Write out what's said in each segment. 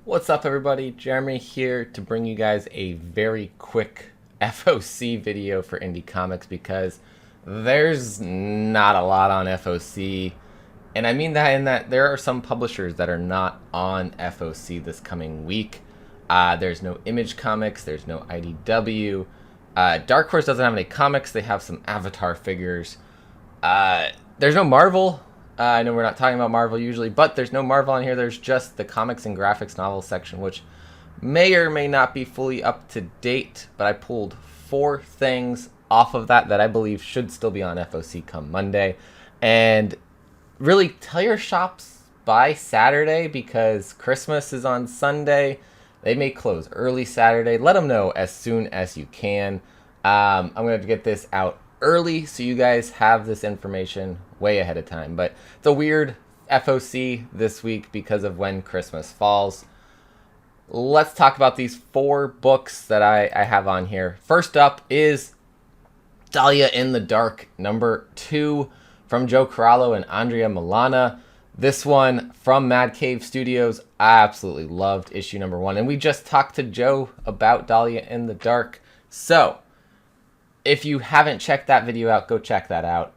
What's up, everybody? Jeremy here to bring you guys a very quick FOC video for indie comics because there's not a lot on FOC, and I mean that in that there are some publishers that are not on FOC this coming week. There's no Image Comics, there's no IDW. Dark Horse doesn't have any comics, they have some Avatar figures. There's no Marvel. I know we're not talking about Marvel usually, but there's no Marvel on here. There's just the comics and graphics novel section, which may or may not be fully up to date, but I pulled 4 things off of that I believe should still be on FOC come Monday. And really tell your shops by Saturday because Christmas is on Sunday. They may close early Saturday. Let them know as soon as you can. I'm going to get this out early so you guys have this information way ahead of time, but it's a weird FOC this week because of when Christmas falls. Let's talk about these 4 books that I have on here. First up is Dahlia in the Dark #2 from Joe Corallo and Andrea Milana. This one from Mad Cave Studios. I absolutely loved issue #1, and we just talked to Joe about Dahlia in the Dark. So if you haven't checked that video out, go check that out.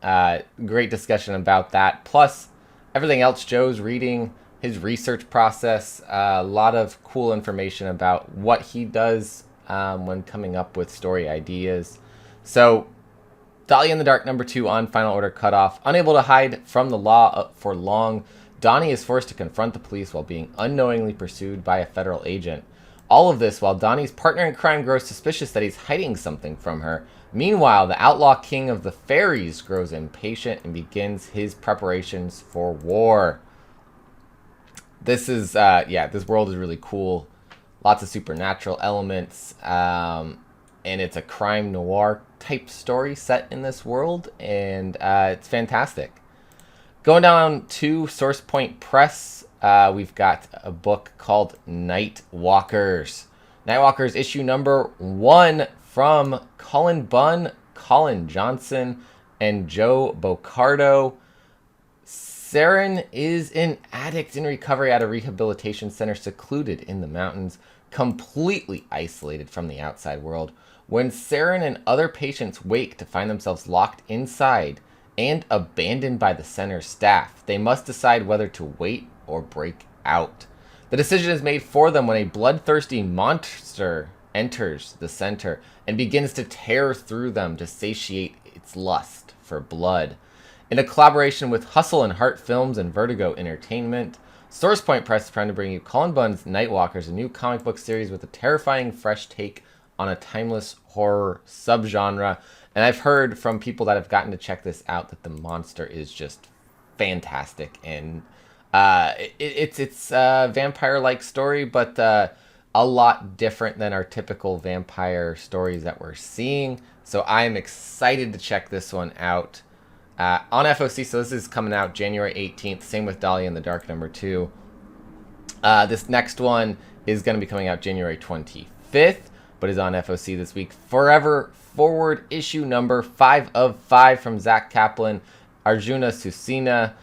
Great discussion about that. Plus, everything else Joe's reading, his research process, a lot of cool information about what he does when coming up with story ideas. So, Dahlia in the Dark #2 on Final Order Cutoff. Unable to hide from the law for long, Donnie is forced to confront the police while being unknowingly pursued by a federal agent. All of this while Donnie's partner in crime grows suspicious that he's hiding something from her. Meanwhile, the outlaw king of the fairies grows impatient and begins his preparations for war. This is, this world is really cool. Lots of supernatural elements, and it's a crime noir type story set in this world, and it's fantastic. Going down to Source Point Press, we've got a book called Night Walkers. Night Walkers issue #1 from Cullen Bunn, Colin Johnson, and Joe Bocardo. Saren is an addict in recovery at a rehabilitation center secluded in the mountains, completely isolated from the outside world. When Saren and other patients wake to find themselves locked inside and abandoned by the center's staff, they must decide whether to wait or break out. The decision is made for them when a bloodthirsty monster enters the center and begins to tear through them to satiate its lust for blood. In a collaboration with Hustle and Heart Films and Vertigo Entertainment, SourcePoint Press is trying to bring you Cullen Bunn's Nightwalkers, a new comic book series with a terrifying, fresh take on a timeless horror subgenre. And I've heard from people that have gotten to check this out that the monster is just fantastic, and it's a vampire-like story, but a lot different than our typical vampire stories that we're seeing. So I am excited to check this one out on FOC. So this is coming out January 18th. Same with Dahlia in the Dark #2. This next one is going to be coming out January 25th, but is on FOC this week. Forever Forward issue #5 of 5 from Zach Kaplan, Arjuna Susini.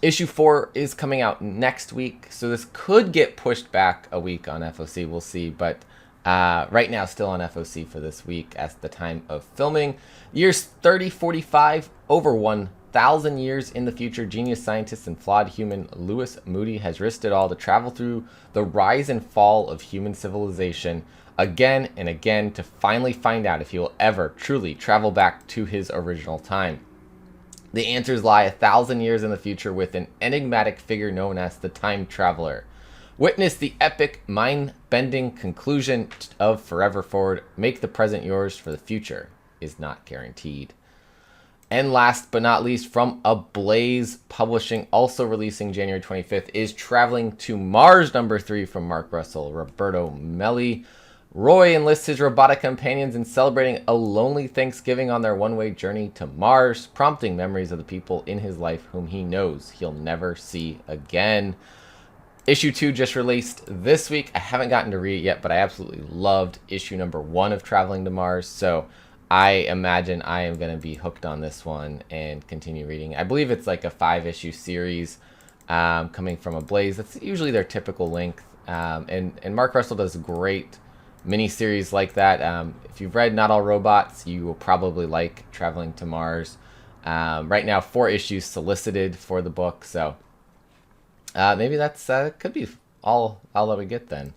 Issue 4 is coming out next week, so this could get pushed back a week on FOC. We'll see, but right now still on FOC for this week at the time of filming. Years 3045, over 1,000 years in the future, genius scientist and flawed human Louis Moody has risked it all to travel through the rise and fall of human civilization again and again to finally find out if he will ever truly travel back to his original time. The answers lie 1,000 years in the future with an enigmatic figure known as the Time Traveler. Witness the epic, mind-bending conclusion of Forever Forward. Make the present yours, for the future is not guaranteed. And last but not least, from Ablaze Publishing, also releasing January 25th, is Traveling to Mars #3 from Mark Russell, Roberto Melli. Roy enlists his robotic companions in celebrating a lonely Thanksgiving on their one-way journey to Mars, prompting memories of the people in his life whom he knows he'll never see again. Issue 2 just released this week. I haven't gotten to read it yet, but I absolutely loved issue #1 of Traveling to Mars, so I imagine I am going to be hooked on this one and continue reading. I believe it's like a 5-issue series. coming from a Blaze. That's usually their typical length. And Mark Russell does great miniseries like that. If you've read Not All Robots, you will probably like Traveling to Mars. Right now, 4 issues solicited for the book, so maybe that's could be all that we get then.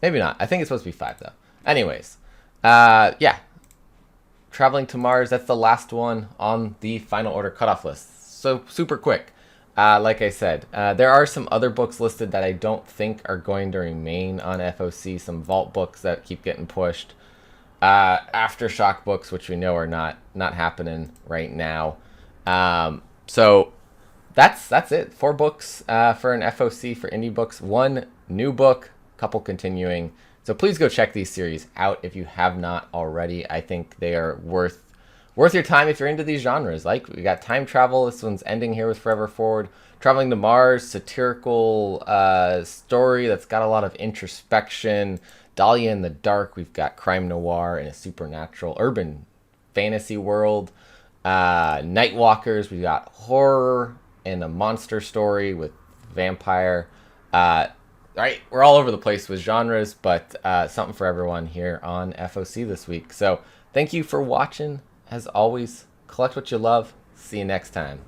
Maybe not. I think it's supposed to be 5 though. Anyways, yeah, Traveling to Mars. That's the last one on the Final Order Cutoff list. So super quick. Like I said, there are some other books listed that I don't think are going to remain on FOC. Some Vault books that keep getting pushed. Aftershock books, which we know are not happening right now. So that's it. 4 books for an FOC for indie books. 1 new book, couple continuing. So please go check these series out if you have not already. I think they are worth your time if you're into these genres. Like, we got time travel. This one's ending here with Forever Forward. Traveling to Mars, satirical story that's got a lot of introspection. Dahlia in the Dark, we've got crime noir in a supernatural urban fantasy world. Nightwalkers, we've got horror and a monster story with vampire. Right, we're all over the place with genres, but something for everyone here on FOC this week. So thank you for watching. As always, collect what you love. See you next time.